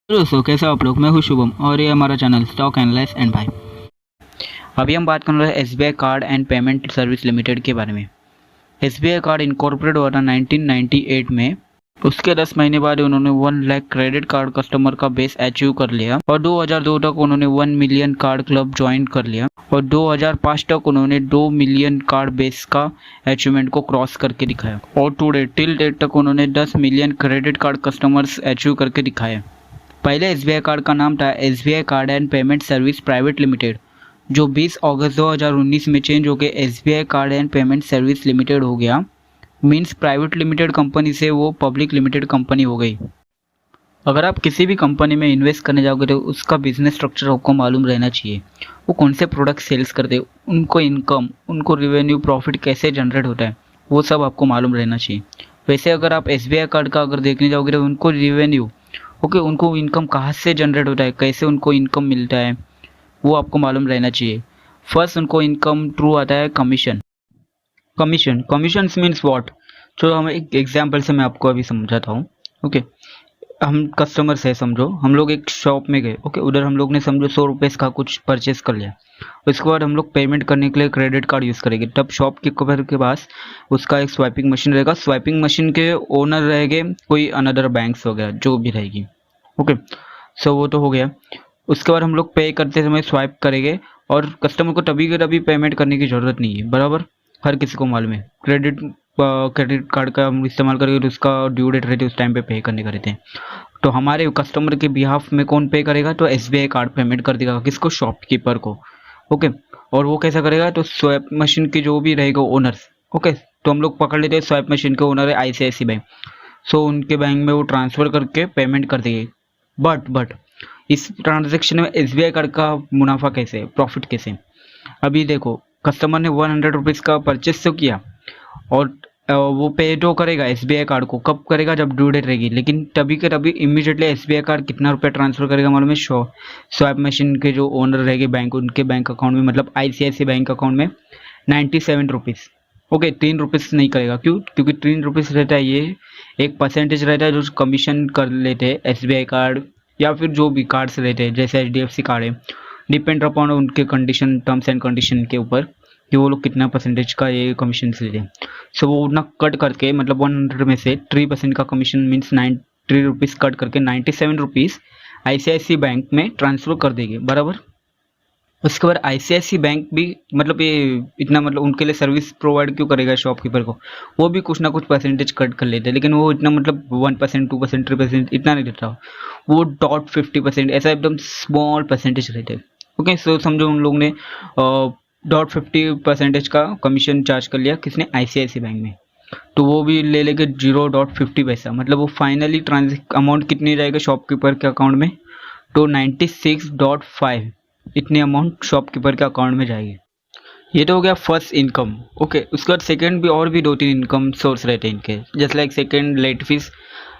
दोस्तों कैसे हो आप लोग। मैं हूँ शुभम और ये हमारा चैनल स्टॉक एनालिस्ट एंड भाई। अभी हम बात कर रहे हैं SBI card and payment service limited के बारे में। एसबीआई कार्ड इनकॉर्पोरेट हुआ था 1998 में। उसके 10 महीने बाद उन्होंने 1 लाख क्रेडिट कार्ड कस्टमर का बेस अचीव कर लिया और 2002 तक उन्होंने 1 मिलियन कार्ड क्लब ज्वाइन कर लिया और 2005 तक उन्होंने 2 मिलियन कार्ड बेस का अचीवमेंट को क्रॉस करके दिखाया और टुडे टिल डेट तक उन्होंने 10 million credit card customers achieve करके दिखाया। पहले एसबीआई कार्ड का नाम था SBI card and payment service private limited, जो 20 अगस्त 2019 में चेंज होकर SBI card and payment service limited हो गया। मींस प्राइवेट लिमिटेड कंपनी से वो पब्लिक लिमिटेड कंपनी हो गई। अगर आप किसी भी कंपनी में इन्वेस्ट करने जाओगे तो उसका बिजनेस स्ट्रक्चर आपको मालूम रहना चाहिए। वो कौन से प्रोडक्ट सेल्स करते हैं, उनको इनकम, उनको रेवेन्यू, प्रॉफिट कैसे जनरेट होता है, वो सब आपको मालूम रहना चाहिए। वैसे अगर आप एसबीआई कार्ड का अगर देखने जाओगे तो उनको रेवेन्यू उनको इनकम कहाँ से जनरेट होता है, कैसे उनको इनकम मिलता है, वो आपको मालूम रहना चाहिए। फर्स्ट उनको इनकम थ्रू आता है कमीशन। कमीशन मीन्स व्हाट, जो हम एक एग्जांपल से मैं आपको अभी समझाता हूँ। ओके, हम कस्टमर्स है, समझो हम लोग एक शॉप में गए। ओके, उधर हम लोग ने समझो 100 रुपये का कुछ परचेस कर लिया। उसके बाद हम लोग पेमेंट करने के लिए क्रेडिट कार्ड यूज़ करेंगे। तब शॉप कीपर के पास उसका एक स्वाइपिंग मशीन रहेगा। स्वाइपिंग मशीन के ओनर रहेंगे कोई अनदर बैंक्स वगैरह जो भी रहेगी। ओके, सो वो तो हो गया। उसके बाद हम लोग पे करते समय स्वाइप करेंगे और कस्टमर को तभी के तभी पेमेंट करने की ज़रूरत नहीं है, बराबर। हर किसी को मालूम है क्रेडिट कार्ड का हम इस्तेमाल करेंगे तो उसका ड्यू डेट रहती है, उस टाइम पे पे करने का रहते हैं। तो हमारे कस्टमर के बिहाफ में कौन पे करेगा, तो एसबीआई कार्ड पेमेंट कर देगा। किसको? शॉपकीपर को। ओके, और वो कैसा करेगा, तो स्वाइप मशीन के जो भी रहेगा ओनर्स। ओके, तो हम लोग पकड़ लेते हैं स्वाइप मशीन के ओनर है आईसीआईसी बैंक। सो उनके बैंक में वो ट्रांसफ़र करके पेमेंट कर देंगे। बट इस ट्रांजेक्शन में एसबीआई कार्ड का मुनाफा कैसे, प्रॉफिट कैसे? अभी देखो, कस्टमर ने 100 रुपीज़ का परचेस तो किया और वो पे तो करेगा एसबीआई कार्ड को। कब करेगा? जब ड्यू डेट रहेगी। लेकिन तभी के तभी इमीडिएटली एसबीआई कार्ड कितना रुपया ट्रांसफर करेगा मालूम है? स्वाइप मशीन के जो ओनर रहेंगे बैंक, उनके बैंक अकाउंट में, मतलब आईसीआईसी बैंक अकाउंट में 97 रुपीज़। ओके, 3 रुपीज़ नहीं करेगा। क्यों? क्योंकि 3 रुपीज़ रहता है, ये एक परसेंटेज रहता है जो कमीशन कर लेते हैं एसबीआई कार्ड या फिर जो भी कार्ड्स रहते हैं, जैसे एचडीएफसी कार्ड है। डिपेंड अपॉन उनके कंडीशन, टर्म्स एंड कंडीशन के ऊपर कि वो लोग कितना परसेंटेज का ये कमीशन लेते हैं। सो वो उतना कट करके, मतलब 100 में से 3% का कमीशन मीन्स 3 रुपीज़ कट करके 97 रुपीज़ आईसीआईसी बैंक में ट्रांसफ़र कर देंगे, बराबर। उसके बाद आईसीआईसी बैंक भी मतलब ये इतना, मतलब उनके लिए सर्विस प्रोवाइड क्यों करेगा शॉपकीपर को? वो भी कुछ ना कुछ परसेंटेज कट कर लेते हैं, लेकिन वो इतना मतलब 1%, 2%, 3% इतना नहीं देता। वो .50% ऐसा एकदम स्मॉल परसेंटेज रहते हैं। ओके, सो समझो उन लोग ने .50% का कमीशन चार्ज कर लिया। किसने? आईसीआईसी बैंक में। तो वो भी ले लेके 0.50 पैसा, मतलब वो फाइनली अमाउंट कितनी जाएगा शॉपकीपर के अकाउंट में? तो 96.5 इतनी अमाउंट शॉपकीपर के अकाउंट में जाएगी। ये तो हो गया फर्स्ट इनकम। ओके, उसके बाद सेकंड भी और भी 2-3 इनकम सोर्स रहते हैं इनके। जैसे लाइक सेकंड, लेट फीस।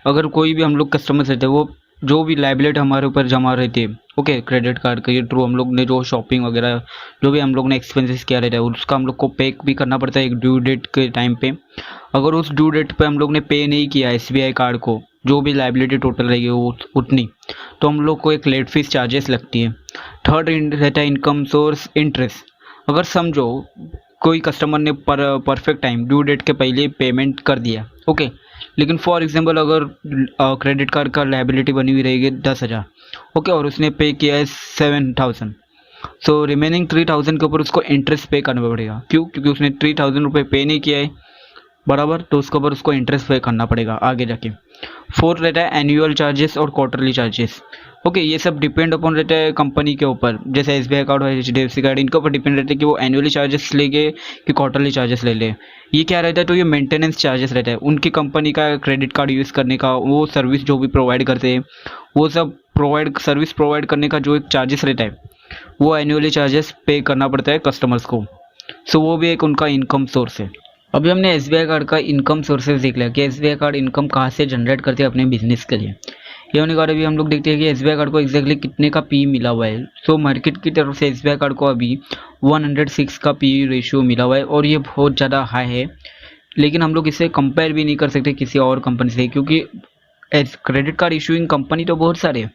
अगर कोई भी हम लोग कस्टमर्स रहते हैं, वो जो भी लाइबिलिटी हमारे ऊपर जमा रहती है, ओके, क्रेडिट कार्ड के थ्रू हम लोग ने जो शॉपिंग वगैरह जो भी हम लोग ने एक्सपेंसेस किया रहता है, उसका हम लोग को पे भी करना पड़ता है एक ड्यू डेट के टाइम पे। अगर उस ड्यू डेट पे हम लोग ने पे नहीं किया एसबीआई कार्ड को, जो भी लाइबिलिटी टोटल रहेगी वो उतनी, तो हम लोग को एक लेट फीस चार्जेस लगती है। थर्ड रहता है इनकम सोर्स इंटरेस्ट। अगर समझो कोई कस्टमर ने परफेक्ट टाइम ड्यू डेट के पहले पेमेंट कर दिया, ओके, लेकिन फॉर एग्जांपल अगर क्रेडिट कार्ड का लाइबिलिटी बनी हुई रहेगी 10,000, ओके, और उसने पे किया है 7,000, सो रिमेनिंग 3,000 के ऊपर उसको इंटरेस्ट पे करना पड़ेगा। क्यों? क्योंकि उसने 3,000 रुपये पे नहीं किया है, बराबर, तो उसके ऊपर उसको इंटरेस्ट पे करना पड़ेगा आगे जाके। फोर्थ रहता है एनुअल चार्जेस और क्वार्टरली चार्जेस। ओके, ये सब डिपेंड अपॉन रहता है कंपनी के ऊपर। जैसे एसबीआई कार्ड और एचडीएफसी कार्ड, इनके ऊपर डिपेंड रहता है कि वो एनुअली चार्जेस लेंगे कि क्वार्टरली चार्जेस ले ले। ये क्या रहता है? तो ये मेंटेनेंस चार्जेस रहता है उनकी कंपनी का क्रेडिट कार्ड यूज़ करने का। वो सर्विस जो भी प्रोवाइड करते हैं, वो सब सर्विस प्रोवाइड करने का जो एक चार्जेस रहता है, वो एनुअली चार्जेस पे करना पड़ता है कस्टमर्स को। सो वो भी एक उनका इनकम सोर्स है। अभी हमने एसबीआई कार्ड का इनकम सोर्सेज देख लिया कि एसबीआई कार्ड इनकम कहाँ से जनरेट करते हैं अपने बिजनेस के लिए। ये होने के बाद अभी हम लोग देखते हैं कि एसबीआई कार्ड को एग्जैक्टली कितने का पी मिला हुआ है। सो मार्केट की तरफ से एसबीआई कार्ड को अभी 106 का पी रेशियो मिला हुआ है और ये बहुत ज़्यादा हाई है। लेकिन हम लोग इसे कंपेयर भी नहीं कर सकते किसी और कंपनी से, क्योंकि क्रेडिट कार्ड इशूइंग कंपनी तो बहुत सारे हैं,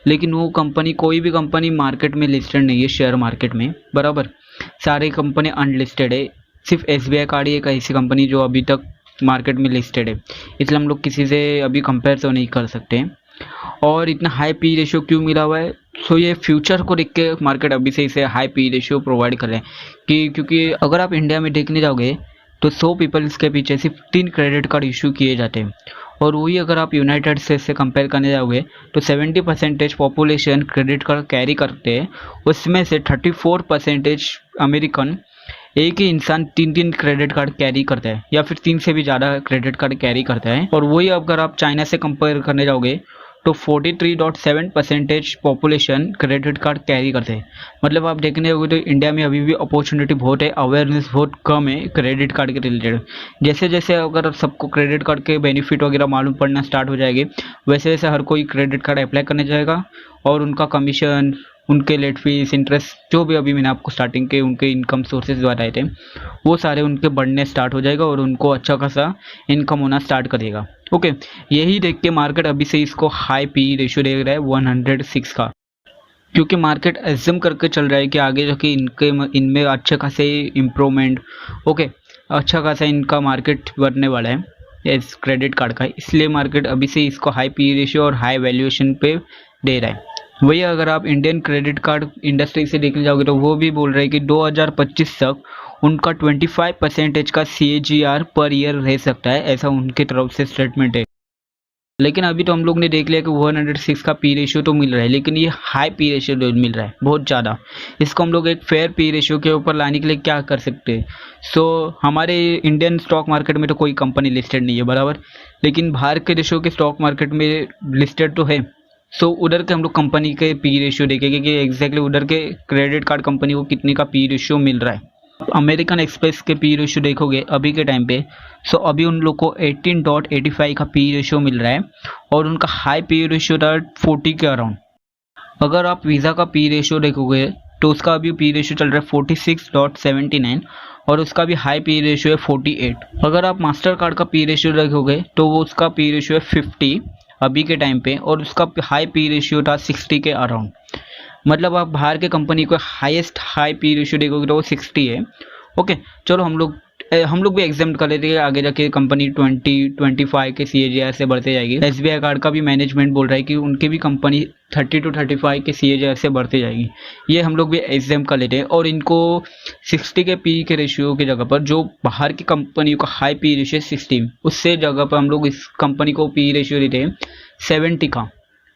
लेकिन वो कंपनी, कोई भी कंपनी मार्केट में लिस्टेड नहीं है, शेयर मार्केट में, बराबर। सारी कंपनी अनलिस्टेड है, सिर्फ SBI कार्ड ही एक ऐसी कंपनी जो अभी तक मार्केट में लिस्टेड है, इसलिए हम लोग किसी से अभी कंपेयर तो नहीं कर सकते। और इतना हाई पी रेशियो क्यों मिला हुआ है? सो ये फ्यूचर को देख के मार्केट अभी से इसे हाई पी रेशियो प्रोवाइड कर रहे हैं कि क्योंकि अगर आप इंडिया में देखने जाओगे तो 100 पीपल्स के पीछे सिर्फ 3 क्रेडिट कार्ड इशू किए जाते हैं, और वही अगर आप यूनाइटेड स्टेट्स से कंपेयर करने जाओगे तो 70% पॉपुलेशन क्रेडिट कार्ड कैरी करते हैं, उसमें से 34% अमेरिकन, एक ही इंसान 3 क्रेडिट कार्ड कैरी करता है या फिर 3 से भी ज़्यादा क्रेडिट कार्ड कैरी करता है। और वही अगर आप चाइना से कंपेयर करने जाओगे तो 43.7% पॉपुलेशन क्रेडिट कार्ड कैरी करते हैं। मतलब आप देखने जाओगे तो इंडिया में अभी भी अपॉर्चुनिटी बहुत है, अवेयरनेस बहुत कम है क्रेडिट कार्ड के रिलेटेड। जैसे जैसे अगर सबको क्रेडिट कार्ड के बेनिफिट वगैरह मालूम पड़ना स्टार्ट हो जाएंगे, वैसे वैसे हर कोई क्रेडिट कार्ड अप्लाई करने जाएगा, और उनका कमीशन, उनके लेट फीस, इंटरेस्ट, जो भी अभी मैंने आपको स्टार्टिंग के उनके इनकम सोर्सेज बताए थे, वो सारे उनके बढ़ने स्टार्ट हो जाएगा और उनको अच्छा खासा इनकम होना स्टार्ट करेगा। ओके, यही देख के मार्केट अभी से इसको हाई पी रेशियो देख रहा है 106 का, क्योंकि मार्केट एज्यूम करके चल रहा है कि आगे जाके इनमें अच्छे खासे इम्प्रूवमेंट, ओके, अच्छा खासा इनका मार्केट बढ़ने वाला है इस क्रेडिट कार्ड का, इसलिए मार्केट अभी से इसको हाई पी रेशियो और हाई वैल्यूएशन पे दे रहा है। वही अगर आप इंडियन क्रेडिट कार्ड इंडस्ट्री से देखने जाओगे तो वो भी बोल रहे हैं कि 2025 तक उनका 25% का CAGR पर ईयर रह सकता है, ऐसा उनके तरफ से स्टेटमेंट है। लेकिन अभी तो हम लोग ने देख लिया कि 106 का पी रेशियो तो मिल रहा है, लेकिन ये हाई पी रेशियो मिल रहा है बहुत ज़्यादा। इसको हम लोग एक फेयर पी रेशियो के ऊपर लाने के लिए क्या कर सकते हैं? सो हमारे इंडियन स्टॉक मार्केट में तो कोई कंपनी लिस्टेड नहीं है, बराबर, लेकिन बाहर के देशों के स्टॉक मार्केट में लिस्टेड तो है। सो उधर के हम लोग कंपनी के पी रेशियो देखेंगे कि एग्जैक्टली उधर के क्रेडिट कार्ड कंपनी को कितने का पी रेशियो मिल रहा है। अमेरिकन एक्सप्रेस के पी रेशियो देखोगे अभी के टाइम पे, सो अभी उन लोग को 18.85 का पी रेशियो मिल रहा है, और उनका हाई पी रेशियो था 40 के अराउंड। अगर आप वीज़ा का पी रेशियो देखोगे तो उसका अभी पी रेशियो चल रहा है 46.79, और उसका भी हाई पी रेशियो है 48। अगर आप मास्टर कार्ड का पी रेशियो देखोगे तो वो उसका पी रेशियो है 50 अभी के टाइम पे, और उसका हाई पी रेशियो था 60 के अराउंड। मतलब आप बाहर के कंपनी को हाईएस्ट हाई पी रेशियो देखोगे तो वो 60 है। ओके, चलो हम लोग भी एग्जाम कर लेते हैं, आगे जाके कंपनी 20-25 के CAGR से बढ़ते जाएगी। SBI कार्ड का भी मैनेजमेंट बोल रहा है कि उनकी भी कंपनी 30-35 के CAGR से बढ़ते जाएगी। ये हम लोग भी एग्जाम कर लेते हैं, और इनको 60 के पी के रेशियो की जगह पर, जो बाहर की कंपनी का हाई पी रेशियो 60, उससे जगह पर हम लोग इस कंपनी को पी रेशियो देते हैं 70 का।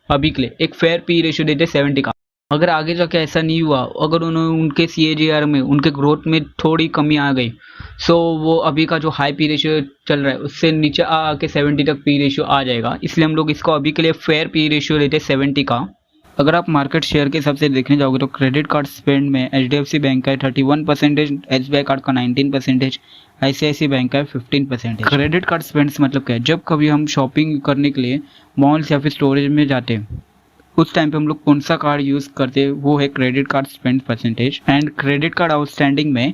अभी के लिए एक फेयर पी रेशियो देते हैं 70 का। अगर आगे जाके ऐसा नहीं हुआ, अगर उन्होंने उनके CAGR में, उनके ग्रोथ में थोड़ी कमी आ गई, सो वो अभी का जो हाई पी रेशियो चल रहा है उससे नीचे आके 70 तक पी रेशियो आ जाएगा। इसलिए हम लोग इसको अभी के लिए फेयर पी रेशियो लेते हैं 70 का। अगर आप मार्केट शेयर के हिसाब से देखने जाओगे तो क्रेडिट कार्ड स्पेंड में HDFC बैंक का है 31%, SBI कार्ड का 19%, ICICI बैंक का है 15%। क्रेडिट कार्ड स्पेंड्स मतलब क्या है? जब कभी हम शॉपिंग करने के लिए मॉल्स या फिर स्टोरेज में जाते हैं, उस टाइम पे हम लोग कौन सा कार्ड यूज़ करते हैं, वो है credit card spend percentage. And credit card outstanding में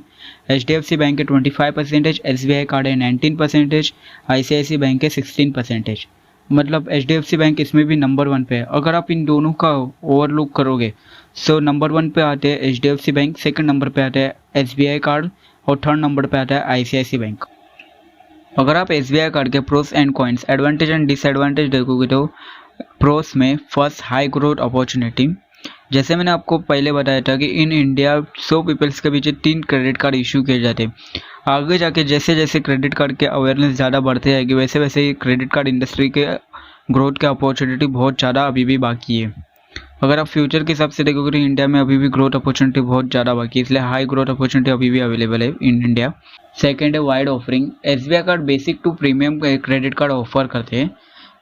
HDFC बैंक के 25%, SBI कार्ड है 19%, ICICI बैंक है 16%। मतलब HDFC बैंक इसमें भी नंबर 1 पे है। अगर आप इन दोनों का ओवरलुक करोगे, सो नंबर 1 पे आते हैं HDFC बैंक, सेकंड नंबर पे आता है SBI कार्ड, और थर्ड नंबर पे आता है ICICI बैंक। अगर आप SBI कार्ड के pros and coins, advantage and disadvantage देखोगे तो प्रोस में फर्स्ट हाई ग्रोथ अपॉर्चुनिटी, जैसे मैंने आपको पहले बताया था कि इन इंडिया 100 पीपल्स के पीछे 3 क्रेडिट कार्ड इशू किए जाते हैं। आगे जाके जैसे जैसे क्रेडिट कार्ड के अवेयरनेस ज़्यादा बढ़ते जाएगी, वैसे वैसे क्रेडिट कार्ड इंडस्ट्री के ग्रोथ के अपॉर्चुनिटी बहुत ज़्यादा अभी भी बाकी है। अगर आप फ्यूचर के हिसाब से देखोगे तो इंडिया में अभी भी ग्रोथ अपॉर्चुनिटी बहुत ज़्यादा बाकी है, इसलिए हाई ग्रोथ अपॉर्चुनिटी अभी भी अवेलेबल है इन इंडिया। सेकेंड है wide offering. SBI card basic to premium credit card offer करते हैं,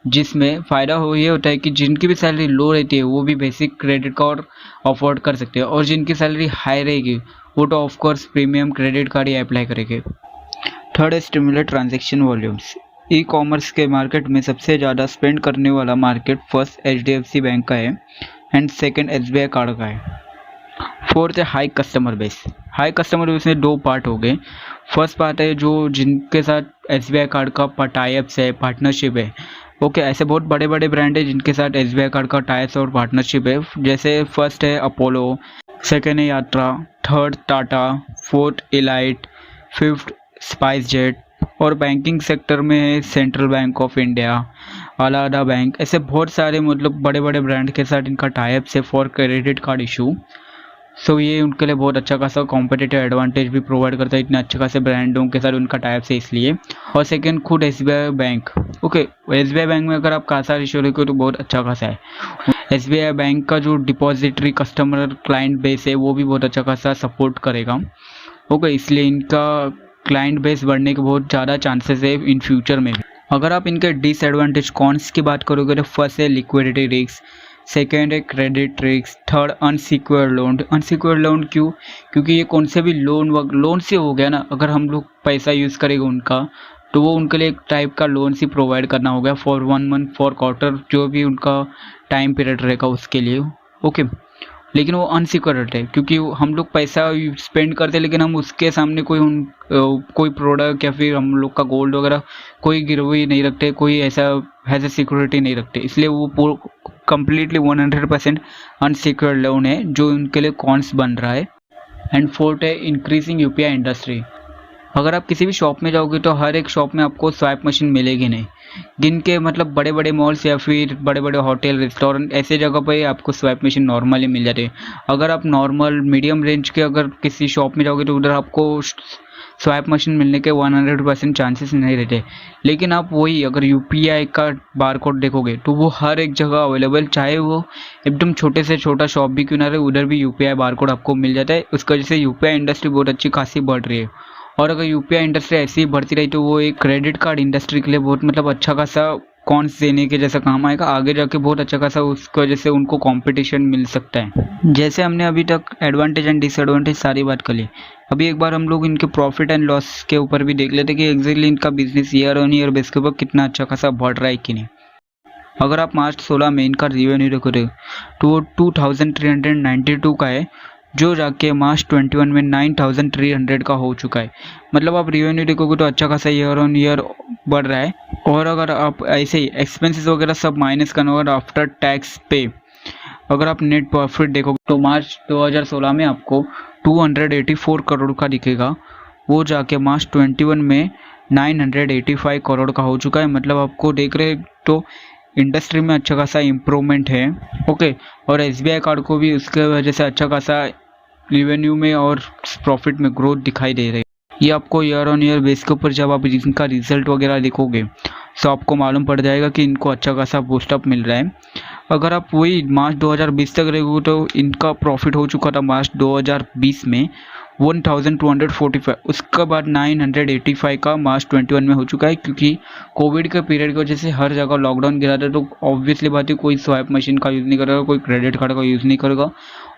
जिसमें फ़ायदा ये होता है कि जिनकी भी सैलरी लो रहती है वो भी बेसिक क्रेडिट कार्ड अफोर्ड कर सकते हैं, और जिनकी सैलरी हाई रहेगी वो तो ऑफकोर्स प्रीमियम क्रेडिट कार्ड ही अप्लाई करेंगे। थर्ड है stimulate transaction volumes. E commerce के मार्केट में सबसे ज़्यादा स्पेंड करने वाला मार्केट फर्स्ट HDFC बैंक का है, एंड सेकेंड SBI कार्ड का है। फोर्थ है high customer base. High customer base में 2 पार्ट हो गए। फर्स्ट पार्ट है जो जिनके साथ SBI कार्ड का टाई अप्स है, पार्टनरशिप है, ओके, ऐसे बहुत बड़े बड़े ब्रांड है जिनके साथ SBI कार्ड का टाइप्स और पार्टनरशिप है। जैसे फर्स्ट है अपोलो, सेकेंड है यात्रा, third Tata, fourth elite, fifth spice jet, और बैंकिंग सेक्टर में है central bank of India, Allahabad bank. ऐसे बहुत सारे मतलब बड़े बड़े ब्रांड के साथ इनका टाइप है फॉर क्रेडिट कार्ड इशू। सो ये उनके लिए बहुत अच्छा खासा कॉम्पिटिटिव एडवांटेज भी प्रोवाइड करता है, इतने अच्छे खासे ब्रांडों के साथ उनका टाइप है इसलिए। और सेकेंड खुद SBI bank. Okay, SBI bank में अगर आप खाता इशू रखे हो तो बहुत अच्छा खासा है। SBI बैंक का जो डिपॉजिटरी कस्टमर क्लाइंट बेस है वो भी बहुत अच्छा खासा सपोर्ट करेगा। ओके, इसलिए इनका क्लाइंट बेस बढ़ने के बहुत ज़्यादा चांसेस है इन फ्यूचर में भी। अगर आप इनके डिसएडवांटेज कॉन्स की बात करोगे तो फर्स्ट है लिक्विडिटी रिस्क, सेकेंड है credit risk, third unsecured loan. Unsecured loan क्यों? क्योंकि ये कौन से भी लोन से हो गया ना, अगर हम लोग पैसा यूज़ करेंगे उनका तो वो उनके लिए एक टाइप का लोन सी प्रोवाइड करना होगा फॉर 1 मंथ, फॉर क्वार्टर, जो भी उनका टाइम पीरियड रहेगा उसके लिए। ओके, लेकिन वो अनसिक्योर्ड है क्योंकि हम लोग पैसा स्पेंड करते हैं लेकिन हम उसके सामने कोई प्रोडक्ट या फिर हम लोग का गोल्ड वगैरह कोई गिरवी नहीं रखते, कोई ऐसा हैज ए सिक्योरिटी नहीं रखते, इसलिए वो कम्प्लीटली 100% अनसिक्योर्ड लोन है जो उनके लिए कॉन्स बन रहा है। एंड फोर्थ है इंक्रीजिंग UPI इंडस्ट्री। अगर आप किसी भी शॉप में जाओगे तो हर एक शॉप में आपको स्वाइप मशीन मिलेगी नहीं। जिनके मतलब बड़े बड़े मॉल्स या फिर बड़े बड़े होटल रेस्टोरेंट ऐसे जगह पर आपको स्वाइप मशीन नॉर्मली मिल जाती है। अगर आप नॉर्मल मीडियम रेंज के अगर किसी शॉप में जाओगे तो उधर आपको स्वाइप मशीन मिलने के 100% चांसेस नहीं रहते। लेकिन आप वही अगर UPI का बारकोड देखोगे तो वो हर एक जगह अवेलेबल, चाहे वो एकदम छोटे से छोटा शॉप भी क्यों ना रहे, उधर भी UPI बारकोड आपको मिल जाता है। उसकी वजह से UPI इंडस्ट्री बहुत अच्छी खासी बढ़ रही है। और अगर UPI इंडस्ट्री ऐसी ही बढ़ती रही तो वो एक क्रेडिट कार्ड इंडस्ट्री के लिए बहुत मतलब अच्छा खासा कॉन्स देने के जैसा काम आएगा, आगे जाके बहुत अच्छा खासा उसकी वजह से उनको कंपटीशन मिल सकता है। जैसे हमने अभी तक एडवांटेज एंड डिसएडवांटेज सारी बात कर ली, अभी एक बार हम लोग इनके प्रॉफिट एंड लॉस के ऊपर भी देख लेते कि एग्जैक्टली इनका business year on year base के ऊपर कितना अच्छा खासा बढ़ रहा है कि नहीं। अगर आप मार्च 16 में इनका रेवेन्यू देखोगे तो वो 2392 का है, जो जाके मार्च 21 में 9300 का हो चुका है। मतलब आप रेवेन्यू देखोगे तो अच्छा खासा ईयर ऑन ईयर बढ़ रहा है। और अगर आप ऐसे ही एक्सपेंसेस वगैरह सब माइनस करना होगा आफ्टर टैक्स पे, अगर आप नेट प्रॉफिट देखोगे तो मार्च 2016 में आपको 284 करोड़ का दिखेगा, वो जाके मार्च 21 में 985 करोड़ का हो चुका है। मतलब आपको देख रहे तो इंडस्ट्री में अच्छा खासा इम्प्रूवमेंट है। ओके, और SBI कार्ड को भी उसके वजह से अच्छा खासा रेवेन्यू में और प्रॉफिट में ग्रोथ दिखाई दे रही है। ये आपको ईयर ऑन ईयर बेस के ऊपर जब आप इनका रिजल्ट वगैरह देखोगे तो आपको मालूम पड़ जाएगा कि इनको अच्छा खासा बूस्टअप मिल रहा है। अगर आप वही मार्च 2020 तक रहोगे तो इनका प्रॉफिट हो चुका था मार्च 2020 में 1245, उसके बाद 985 का मार्च 21 में हो चुका है। क्योंकि कोविड के पीरियड की वजह से हर जगह लॉकडाउन गिरा था तो ऑब्वियसली बात है कोई स्वाइप मशीन का यूज़ नहीं करेगा, कोई क्रेडिट कार्ड का यूज़ नहीं करेगा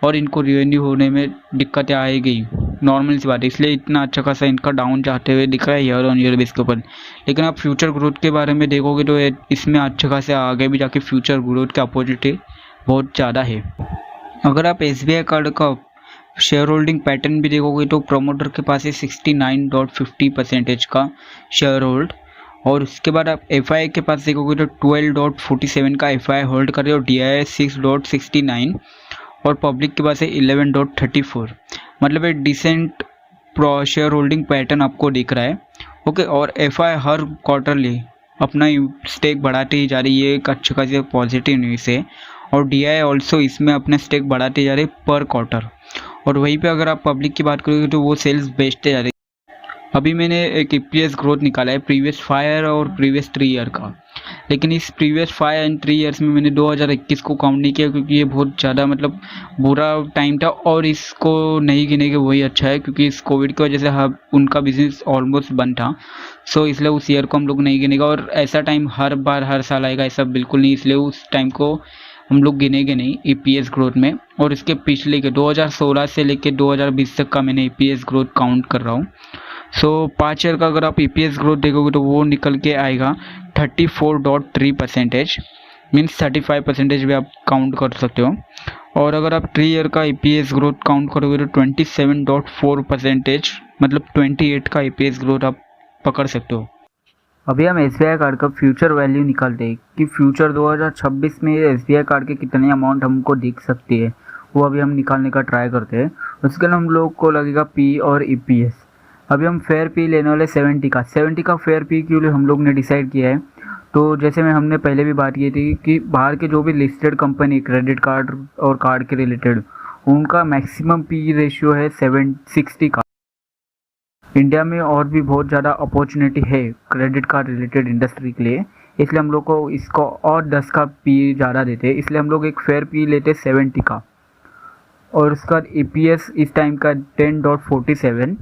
और इनको रेवेन्यू होने में दिक्कतें आएगी, नॉर्मल सी बात है। इसलिए इतना अच्छा खासा इनका डाउन जाते हुए दिख रहा है ईयर ऑन ईयर बेस के ऊपर। लेकिन आप फ्यूचर ग्रोथ के बारे में देखोगे तो इसमें अच्छा खासा आगे भी जाके फ्यूचर ग्रोथ के अपॉर्चुनिटी बहुत ज़्यादा है। अगर आप SBI कार्ड का शेयर होल्डिंग पैटर्न भी देखोगे तो प्रोमोटर के पास है 69.50% का शेयर होल्ड, और उसके बाद आप FI के पास देखोगे तो 12.47 का FI होल्ड कर रहे हो, DI 6.69 और पब्लिक के पास है 11.34। मतलब एक डिसेंट शेयर होल्डिंग पैटर्न आपको दिख रहा है। ओके, और FI हर क्वार्टरली अपना स्टेक बढ़ाते ही जा रही है, एक अच्छा खासी पॉजिटिव न्यूज़ है। और DI ऑल्सो इसमें अपना स्टेक बढ़ाते जा रहे पर क्वार्टर। और वहीं पे अगर आप पब्लिक की बात करोगे तो वो सेल्स बेचते जा रहे। अभी मैंने एक EPS ग्रोथ निकाला है प्रीवियस 5 और प्रीवियस 3 ईयर का, लेकिन इस प्रीवियस 5 एंड 3 ईयर्स में मैंने 2021 को काउंट नहीं किया क्योंकि ये बहुत ज़्यादा मतलब बुरा टाइम था और इसको नहीं गिनेंगे वही अच्छा है क्योंकि इस कोविड की वजह से उनका बिजनेस ऑलमोस्ट बंद था। सो इसलिए उस ईयर को हम लोग नहीं गिनेगा। और ऐसा टाइम हर बार हर साल आएगा ऐसा बिल्कुल नहीं, इसलिए उस टाइम को हम लोग गिनेंगे नहीं EPS ग्रोथ में। और इसके पिछले के 2016 से लेकर 2020 तक का मैंने EPS ग्रोथ काउंट कर रहा हूँ। सो 5 ईयर का अगर आप EPS ग्रोथ देखोगे तो वो निकल के आएगा 34.3%, मीन्स 35% भी आप काउंट कर सकते हो। और अगर आप 3 ईयर का EPS ग्रोथ काउंट करोगे तो 27.4%, मतलब 28 का EPS ग्रोथ आप पकड़ सकते हो। अभी हम SBI कार्ड का फ्यूचर वैल्यू निकालते हैं कि फ्यूचर 2026 में SBI कार्ड के कितनी अमाउंट हमको दिख सकती है, वो अभी हम निकालने का ट्राई करते हैं। उसके लिए हम लोग को लगेगा P और EPS। अभी हम फेयर P लेने वाले 70 का फेयर P के लिए हम लोग ने डिसाइड किया है। तो जैसे में हमने पहले भी बात की थी कि बाहर के जो भी लिस्टेड कंपनी क्रेडिट कार्ड और कार्ड के रिलेटेड, उनका मैक्सिमम P रेशियो है 60 का। इंडिया में और भी बहुत ज़्यादा अपॉर्चुनिटी है क्रेडिट कार्ड रिलेटेड इंडस्ट्री के लिए, इसलिए हम लोग को इसको और 10 का P ज़्यादा देते हैं। इसलिए हम लोग एक फेयर P लेते 70 का, और उसका EPS इस टाइम का 10.47।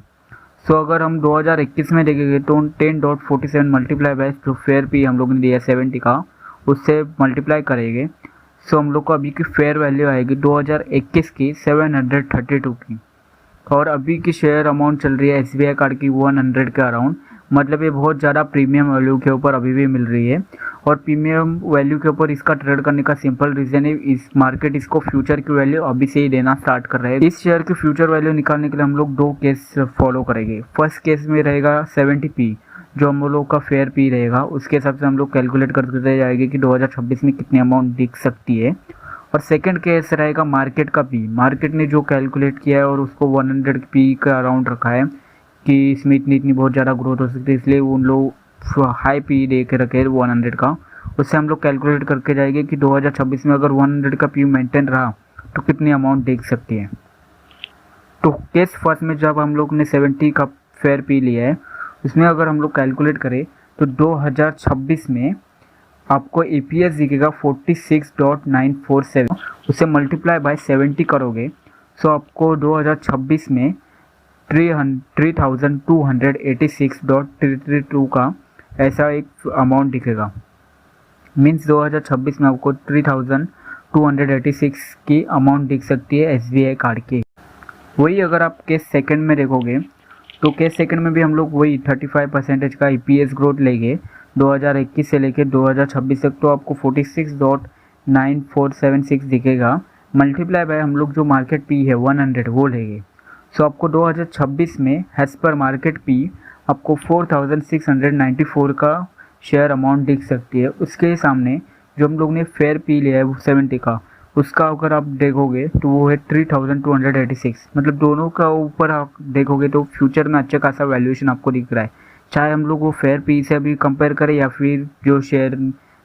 सो अगर हम 2021 में देखेंगे तो 10.47 मल्टीप्लाई बाय जो फेयर P हम लोग ने दिया 70 का, उससे मल्टीप्लाई करेंगे। सो हम लोग को अभी की फेयर वैल्यू आएगी 2021 की 732 की, और अभी की शेयर अमाउंट चल रही है SBI कार्ड की 100 के अराउंड। मतलब ये बहुत ज़्यादा प्रीमियम वैल्यू के ऊपर अभी भी मिल रही है, और प्रीमियम वैल्यू के ऊपर इसका ट्रेड करने का सिंपल रीज़न है, इस मार्केट इसको फ्यूचर की वैल्यू अभी से ही देना स्टार्ट कर रहे हैं। इस शेयर की फ्यूचर वैल्यू निकालने के लिए हम लोग 2 केस फॉलो करेंगे। फर्स्ट केस में रहेगा 70P, जो हम लोग का फेयर P रहेगा, उसके हिसाब से हम लोग कैलकुलेट करते जाएंगे कि 2026 में कितनी अमाउंट दिख सकती है। और सेकंड केस रहेगा मार्केट का P। मार्केट ने जो कैलकुलेट किया है और उसको 100 P का अराउंड रखा है कि इसमें इतनी बहुत ज़्यादा ग्रोथ हो सकती है, इसलिए उन लोग हाई P दे के रखे 100 का। उससे हम लोग कैलकुलेट करके जाएंगे कि 2026 में अगर 100 का P मेंटेन रहा तो कितनी अमाउंट देख सकती है। तो केस फर्स्ट में जब हम लोग ने 70 का फेयर P लिया है, उसमें अगर हम लोग कैलकुलेट करें तो 2026 में आपको EPS दिखेगा 46.947। उसे मल्टीप्लाई बाय 70 करोगे, सो आपको 2026 में 3286.332 का ऐसा एक अमाउंट दिखेगा। मीन्स 2026 में आपको 3286 की अमाउंट दिख सकती है SBI कार्ड की। वही अगर आप केस सेकंड में देखोगे तो केस सेकंड में भी हम लोग वही 35% का EPS ग्रोथ लेंगे 2021 से लेकर 2026 तक, तो आपको 46.9476 दिखेगा। मल्टीप्लाई बाय हम लोग जो मार्केट P है 100 वो लेंगे। सो आपको 2026 में एज पर मार्केट P आपको 4694 का शेयर अमाउंट दिख सकती है। उसके सामने जो हम लोग ने फेयर P लिया है वो 70 का, उसका अगर आप देखोगे तो वो है 3286। मतलब दोनों का ऊपर आप देखोगे तो फ्यूचर में अच्छा खासा वैल्यूएशन आपको दिख रहा है। चाहे हम लोग वो फेयर P से अभी कंपेयर करें या फिर जो शेयर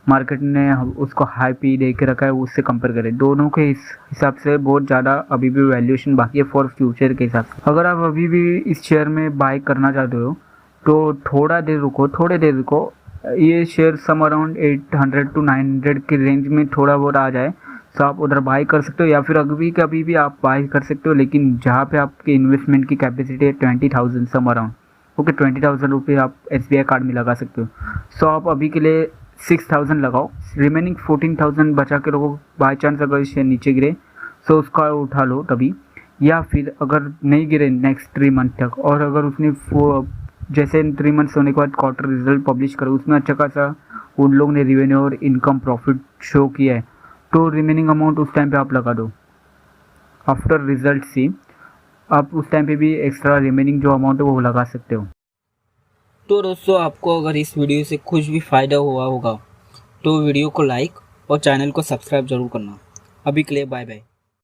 मार्केट ने उसको हाई P दे के रखा है उससे कंपेयर करें, दोनों के हिसाब से बहुत ज़्यादा अभी भी वैल्यूएशन बाकी है फॉर फ्यूचर के हिसाब से। अगर आप अभी भी इस शेयर में बाय करना चाहते हो तो थोड़े देर रुको, ये शेयर सम अराउंड 800 to 900 के रेंज में थोड़ा बहुत आ जाए तो आप उधर बाय कर सकते हो, या फिर कभी भी आप बाय कर सकते हो। लेकिन जहाँ पे आपके इन्वेस्टमेंट की कैपेसिटी है 20,000 सम अराउंड, ओके 20,000 रुपये आप SBI कार्ड में लगा सकते हो। सो आप अभी के लिए 6,000 लगाओ, रिमेनिंग 14,000 बचा के रखो। बाई चांस अगर शेयर नीचे गिरे सो उसका उठा लो तभी, या फिर अगर नहीं गिरे नेक्स्ट 3 मंथ तक, और अगर उसने जैसे 3 मंथ्स होने के बाद क्वार्टर रिजल्ट पब्लिश करो उसमें अच्छा खासा उन लोग ने रिवेन्यू और इनकम प्रॉफिट शो किया है, तो रिमेनिंग अमाउंट उस टाइम पे आप लगा दो। आफ्टर रिजल्ट सी आप उस टाइम पे भी एक्स्ट्रा रिमेनिंग जो अमाउंट है वो लगा सकते हो। तो दोस्तों, आपको अगर इस वीडियो से कुछ भी फ़ायदा हुआ होगा तो वीडियो को लाइक और चैनल को सब्सक्राइब ज़रूर करना। अभी के लिए बाय बाय।